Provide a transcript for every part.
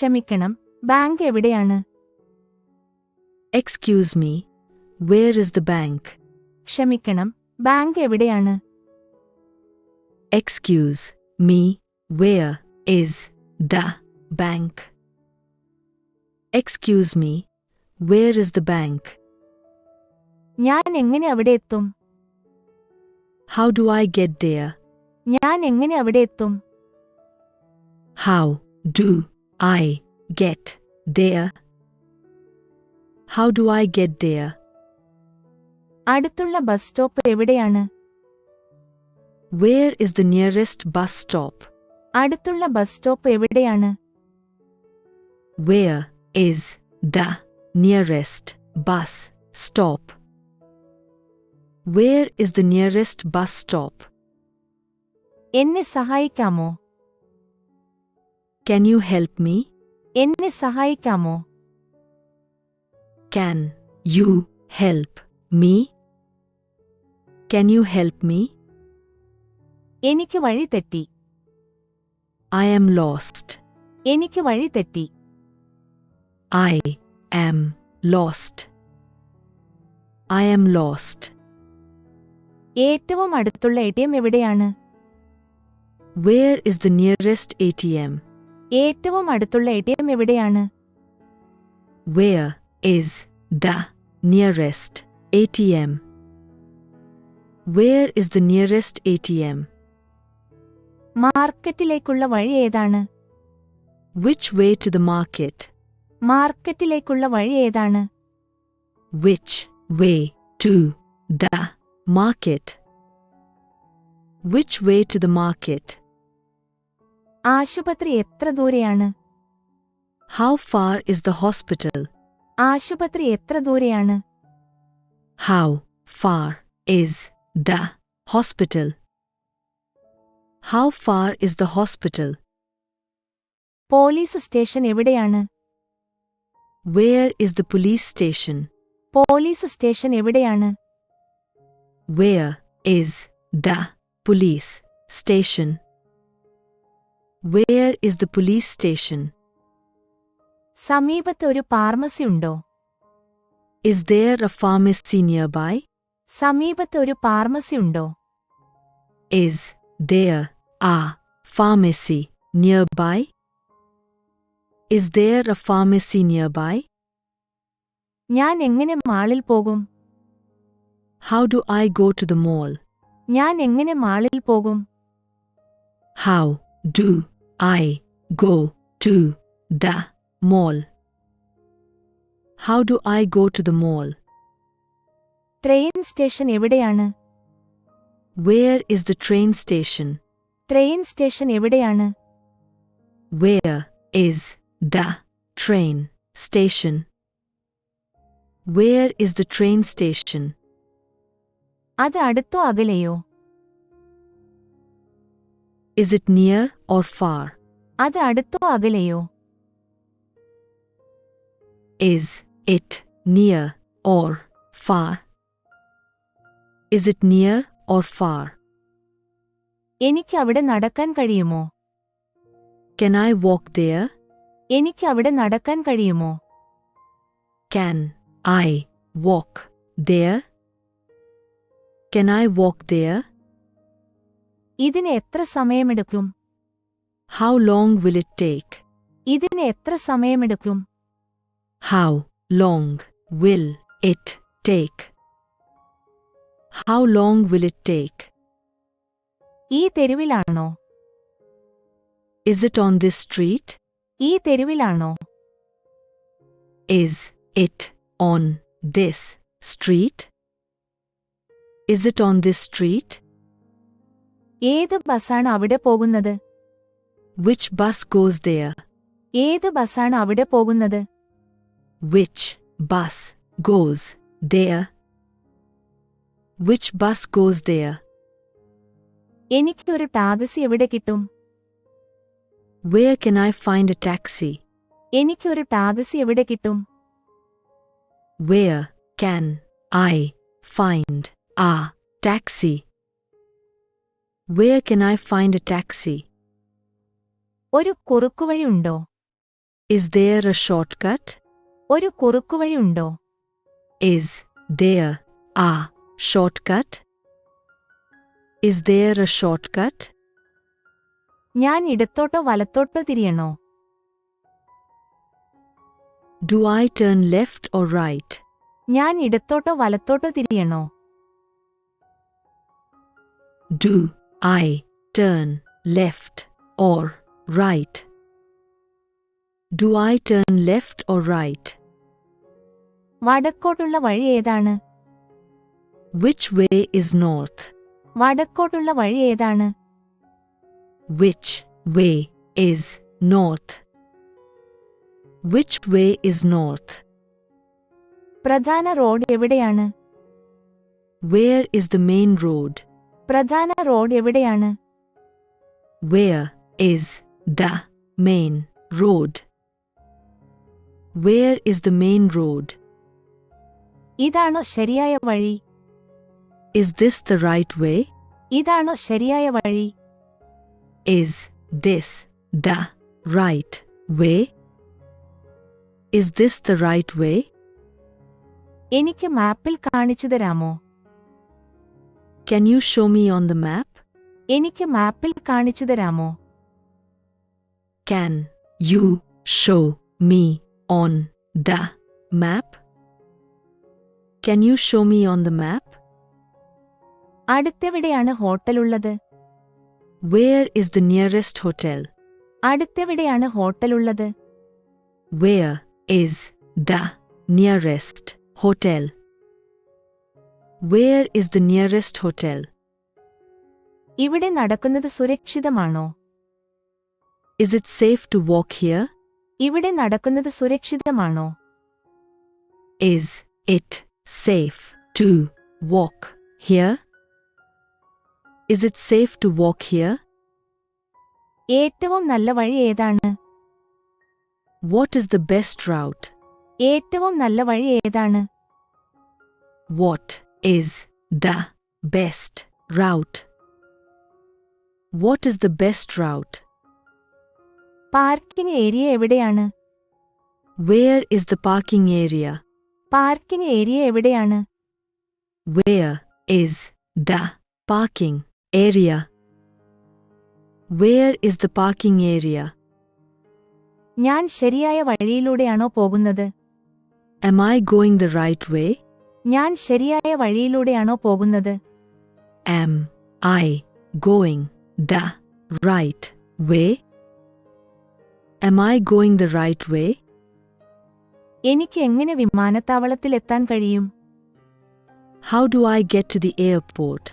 ക്ഷമിക്കണം, ബാങ്ക് എവിടെയാണ്? Excuse me, where is the bank? ക്ഷമിക്കണം, ബാങ്ക് എവിടെയാണ്? Excuse me, where is the bank? Excuse me, where is the bank? ഞാൻ എങ്ങനെ അവിടെ എത്തും? How do I get there? ഞാൻ എങ്ങനെ അവിടെ എത്തും? How do I get there? How do I get there? അടുത്തുള്ള ബസ് സ്റ്റോപ്പ് എവിടെയാണ്? Where is the nearest bus stop? അടുത്തുള്ള ബസ് സ്റ്റോപ്പ് എവിടെയാണ്? Where is the nearest bus stop? Where is the nearest bus stop? എന്നെ സഹായിക്കാമോ? Can you help me? എന്നെ സഹായിക്കാമോ? Can you help me? Can you help me? എനിക്ക് വഴി തെറ്റി. I am lost. എനിക്ക് വഴി തെറ്റി. I am lost. I am lost. ഏറ്റവും അടുത്തുള്ള എടിഎം എവിടെയാണ്? Where is the nearest ATM? ഏറ്റവും അടുത്തുള്ള എടിഎം എവിടെയാണ്? Where is the nearest ATM? Where is the nearest ATM? മാർക്കറ്റിലേക്കുള്ള വഴി ഏതാണ്? Which way to the market? മാർക്കറ്റിലേക്കുള്ള വഴി ഏതാണ്? Which way to the market? Which way to the market? ആശുപത്രി എത്ര ദൂരെയാണ്? How far is the hospital? ആശുപത്രി എത്ര ദൂരെയാണ്? How far is the hospital? How far is the hospital? Police station എവിടെയാണ്? Where is the police station? Police station എവിടെയാണ്? Where is the police station? Where is the police station? സമീപത്ത് ഒരു pharmacy ഉണ്ടോ? Is there a pharmacy nearby? സമീപത്ത് ഒരു pharmacy ഉണ്ടോ? Is there a pharmacy nearby? Is there a pharmacy nearby? ഞാൻ എങ്ങനെ മാളിൽ പോകും? How do I go to the mall? ഞാൻ എങ്ങനെ മാളിൽ പോകും? How do I go to the mall? How do I go to the mall? Train station എവിടെയാണ്? Where is the train station? Train station എവിടെയാണ്? Where is the train station? Where is the train station? അത് അടുത്തോ അകലെയോ? Is it near or far? അത് അടുത്തോ അകലെയോ? Is it near or far? Is it near or far? എനിക്ക് അവിടെ നടക്കാൻ കഴിയുമോ? Can I walk there? എനിക്ക് അവിടെ നടക്കാൻ കഴിയുമോ? Can I walk there? Can I walk there? ഇതിന് എത്ര സമയമെടുക്കും? How long will it take? ഇതിന് എത്ര സമയമെടുക്കും? How long will it take? How long will it take? ഈ തെരുവിലാണോ? Is it on this street? ഈ തെരുവിലാണോ? Is it on this street? Is it on this street? ഏത് ബസ്സാണ് അവിടെ പോകുന്നത്? Which bus goes there? ഏത് ബസ്സാണ് അവിടെ പോകുന്നത്? Which bus goes there? Which bus goes there? എനിക്ക് ഒരു ടാക്സി എവിടെ കിട്ടും? Where can I find a taxi? എനിക്ക് ഒരു ടാക്സി എവിടെ കിട്ടും? Where can I find a taxi? Where can I find a taxi? ഒരു കുറുക്കുവഴി ഉണ്ടോ? Is there a shortcut? ഒരു കുറുക്കുവഴി ഉണ്ടോ? Is there a shortcut? Is there a shortcut? ഞാൻ ഇടത്തോട്ടോ വലത്തോട്ടോ തിരിയണോ? Do I turn left or right? ഞാൻ ഇടത്തോട്ടോ വലത്തോട്ടോ തിരിയണോ? Do I turn left or right? Do I turn left or right? വടക്കോട്ടുള്ള വഴി ഏതാണ്? Which way is north? വടക്കോട്ടുള്ള വഴി ഏതാണ്? Which way is north? Which way is north? പ്രധാന റോഡ് എവിടെയാണ്? Where is the main road? പ്രധാന റോഡ് എവിടെയാണ്? Where is the main road? Where is the main road? ഇതാണോ ശരിയായ വഴി? Is this the right way? ഇതാണോ ശരിയായ വഴി? Is this the right way? Is this the right way? എനിക്ക് മാപ്പിൽ കാണിച്ചു തരാമോ? Can you show me on the map? എനിക്ക് മാപ്പിൽ കാണിച്ചു തരാമോ? Can you show me on the map? Can you show me on the map? അടുത്തെവിടെയാണ് ഹോട്ടലുള്ളത്? Where is the nearest hotel? അടുത്തെവിടെയാണ് ഹോട്ടലുള്ളത്? Where is the nearest hotel? Where is the nearest hotel? ഇവിടെ നടക്കുന്നത് സുരക്ഷിതമാണോ? Is it safe to walk here? ഇവിടെ നടക്കുന്നത് സുരക്ഷിതമാണോ? Is it safe to walk here? Is it safe to walk here? ഏറ്റവും നല്ല വഴി ഏതാണ്? What is the best route? ഏറ്റവും നല്ല വഴി ഏതാണ്? What is the best route? What is the best route? Parking area എവിടെയാണ്? Where is the parking area? Parking area എവിടെയാണ്? Where is the parking area? Where is the parking area? ഞാൻ ശരിയായ വഴിയിലൂടെയാണോ പോകുന്നത്? Am I going the right way? ഞാൻ ശരിയായ വഴിയിലൂടെയാണോ പോകുന്നത്? Am I going the right way? Am I going the right way? എനിക്ക് എങ്ങനെ വിമാനത്താവളത്തിലെത്താൻ കഴിയും? How do I get to the airport?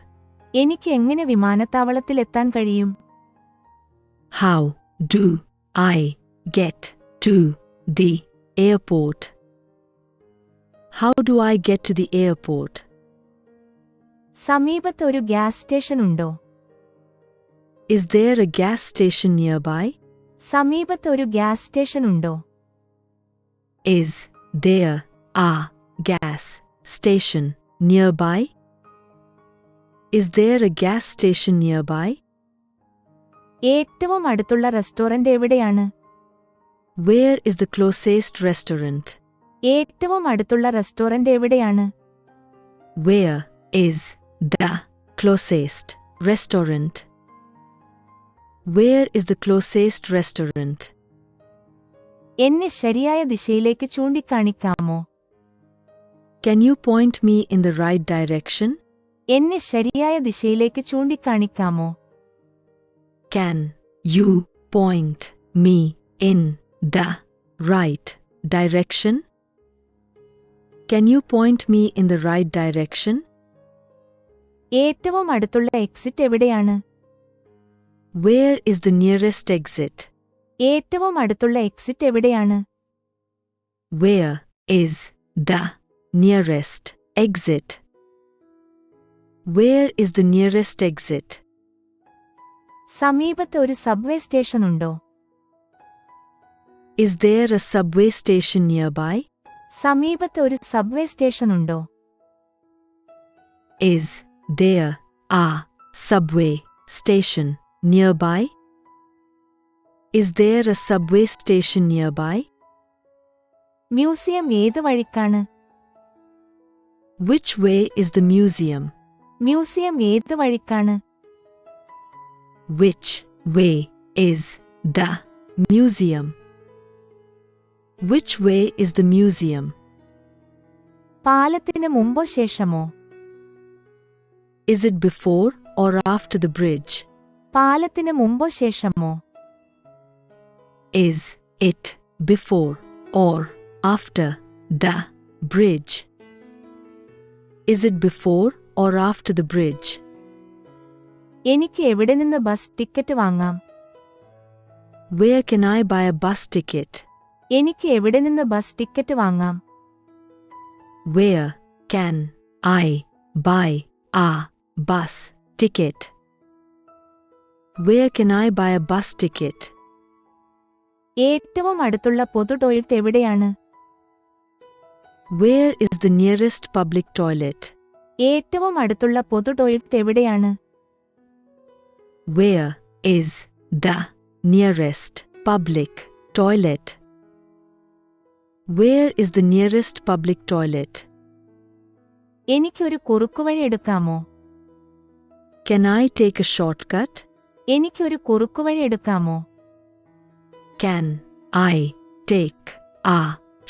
എനിക്ക് എങ്ങനെ വിമാനത്താവളത്തിലെത്താൻ കഴിയും? How do I get to the airport? How do I get to the airport? സമീപത്ത് ഒരു gas station ഉണ്ടോ? Is there a gas station nearby? സമീപത്ത് ഒരു ഗ്യാസ് സ്റ്റേഷൻ ഉണ്ടോ? Is there a gas station nearby? Is there a gas station nearby? ഏറ്റവും അടുത്തുള്ള restaurant എവിടെയാണ്? Where is the closest restaurant? ഏറ്റവും അടുത്തുള്ള റെസ്റ്റോറന്റ് എവിടെയാണ്? Where is the closest restaurant? Where is the closest restaurant? എന്നെ ശരിയായ ദിശയിലേക്ക് ചൂണ്ടിക്കാണിക്കാമോ? Can you point me in the right direction? എന്നെ ശരിയായ ദിശയിലേക്ക് ചൂണ്ടിക്കാണിക്കാമോ? Can you point me in the right direction? Can you point me in the right direction? ഏറ്റവും അടുത്തുള്ള exit എവിടെയാണ്? Where is the nearest exit? ഏറ്റവും അടുത്തുള്ള എക്സിറ്റ് എവിടെയാണ്? Where is the nearest exit? Where is the nearest exit? സമീപത്ത് ഒരു subway station ഉണ്ടോ? Is there a subway station nearby? സമീപത്ത് ഒരു സബ്വേ സ്റ്റേഷൻ ഉണ്ടോ? Is there a subway station nearby? Is there a subway station nearby? Museum ഏത് വഴിക്കാണ്? Which way is the museum? Museum ഏത് വഴിക്കാണ്? Which way is the museum? Which way is the museum? പാലത്തിന് മുമ്പോ ശേഷമോ? Is it before or after the bridge? പാലത്തിന് മുമ്പോ ശേഷമോ? Is it before or after the bridge? Is it before or after the bridge? എനിക്ക് എവിടെ നിന്ന് bus ticket വാങ്ങാം? Where can I buy a bus ticket? എനിക്ക് എവിടെ നിന്ന് ബസ് ടിക്കറ്റ് വാങ്ങാം? Where can I buy a bus ticket? Where can I buy a bus ticket? ഏറ്റവും അടുത്തുള്ള പൊതു ടോയ്ലറ്റ് എവിടെയാണ്? Where is the nearest public toilet? ഏറ്റവും അടുത്തുള്ള പൊതു ടോയ്ലറ്റ് എവിടെയാണ്? Where is the nearest public toilet? Where is the nearest public toilet? എനിക്കൊരു കുറുക്കുവഴി എടുക്കാമോ? Can I take a shortcut? എനിക്കൊരു കുറുക്കുവഴി എടുക്കാമോ? Can I take a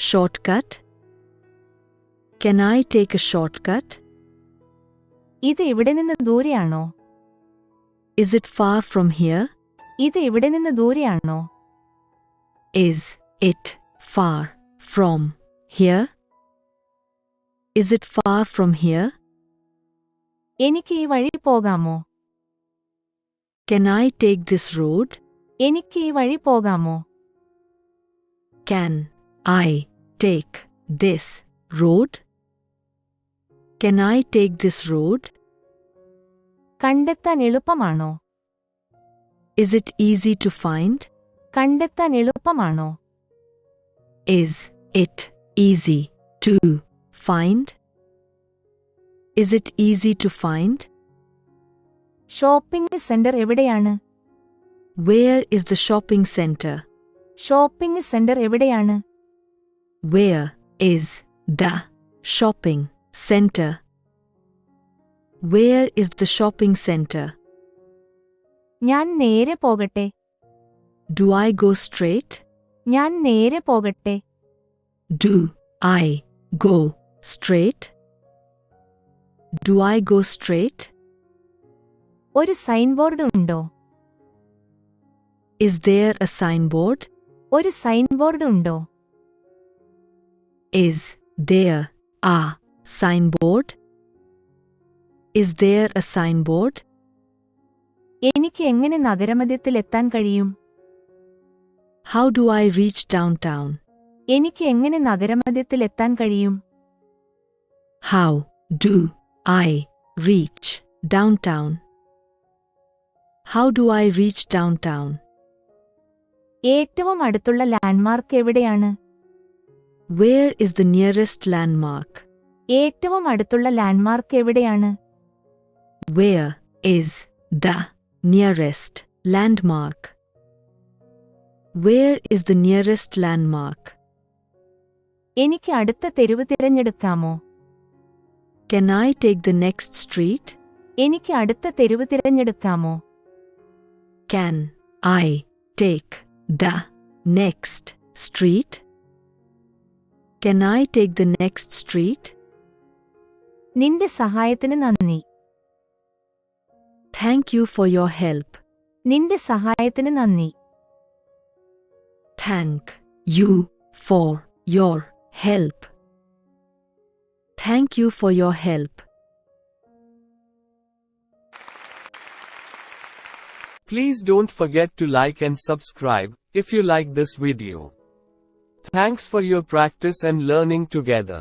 shortcut? Can I take a shortcut? ഇത് ഇവിടെ നിന്ന് ദൂരെയാണോ? Is it far from here? ഇത് ഇവിടെ നിന്ന് ദൂരെയാണോ? Is it far from here? Is it far from here? എനിക്ക് ഈ വഴി പോകാമോ? Can I take this road? എനിക്ക് ഈ വഴി പോകാമോ? Can I take this road? Can I take this road? കണ്ടെത്താൻ എളുപ്പമാണോ? Is it easy to find? കണ്ടെത്താൻ എളുപ്പമാണോ? Is it easy to find? Is it easy to find? Shopping centre എവിടെയാണ്? Where is the shopping center? Shopping centre എവിടെയാണ്? Where is the shopping center? Where is the shopping center? ഞാൻ നേരെ പോകട്ടെ? Do I go straight? ഞാൻ നേരെ പോകട്ടെ? Do I go straight? Do I go straight? ഒരു sign board ഉണ്ടോ? Is there a signboard? ഒരു സൈൻ ബോർഡ് ഉണ്ടോ? Is there a signboard? Is there a signboard? എനിക്ക് എങ്ങനെ നഗരമധ്യത്തിൽ എത്താൻ കഴിയും? How do I reach downtown? എനിക്ക് എങ്ങനെ നഗരമധ്യത്തിൽ എത്താൻ കഴിയും? How do I reach downtown? How do I reach downtown? ഏറ്റവും അടുത്തുള്ള ലാൻഡ്മാർക്ക് എവിടെയാണ്? Where is the nearest landmark? ഏറ്റവും അടുത്തുള്ള ലാൻഡ്മാർക്ക് എവിടെയാണ്? Where is the nearest landmark? Where is the nearest landmark? എനിക്ക് അടുത്ത തെരുവ് തിരഞ്ഞെടുക്കാമോ? Can I take the next street? എനിക്ക് അടുത്ത തെരുവ് തിരഞ്ഞെടുക്കാമോ? Can I take the next street? Can I take the next street? നിന്റെ സഹായത്തിന് നന്ദി. Thank you for your help. നിന്റെ സഹായത്തിന് നന്ദി. Thank you for your help. Thank you for your help. Please don't forget to like and subscribe if you like this video. Thanks for your practice and learning together.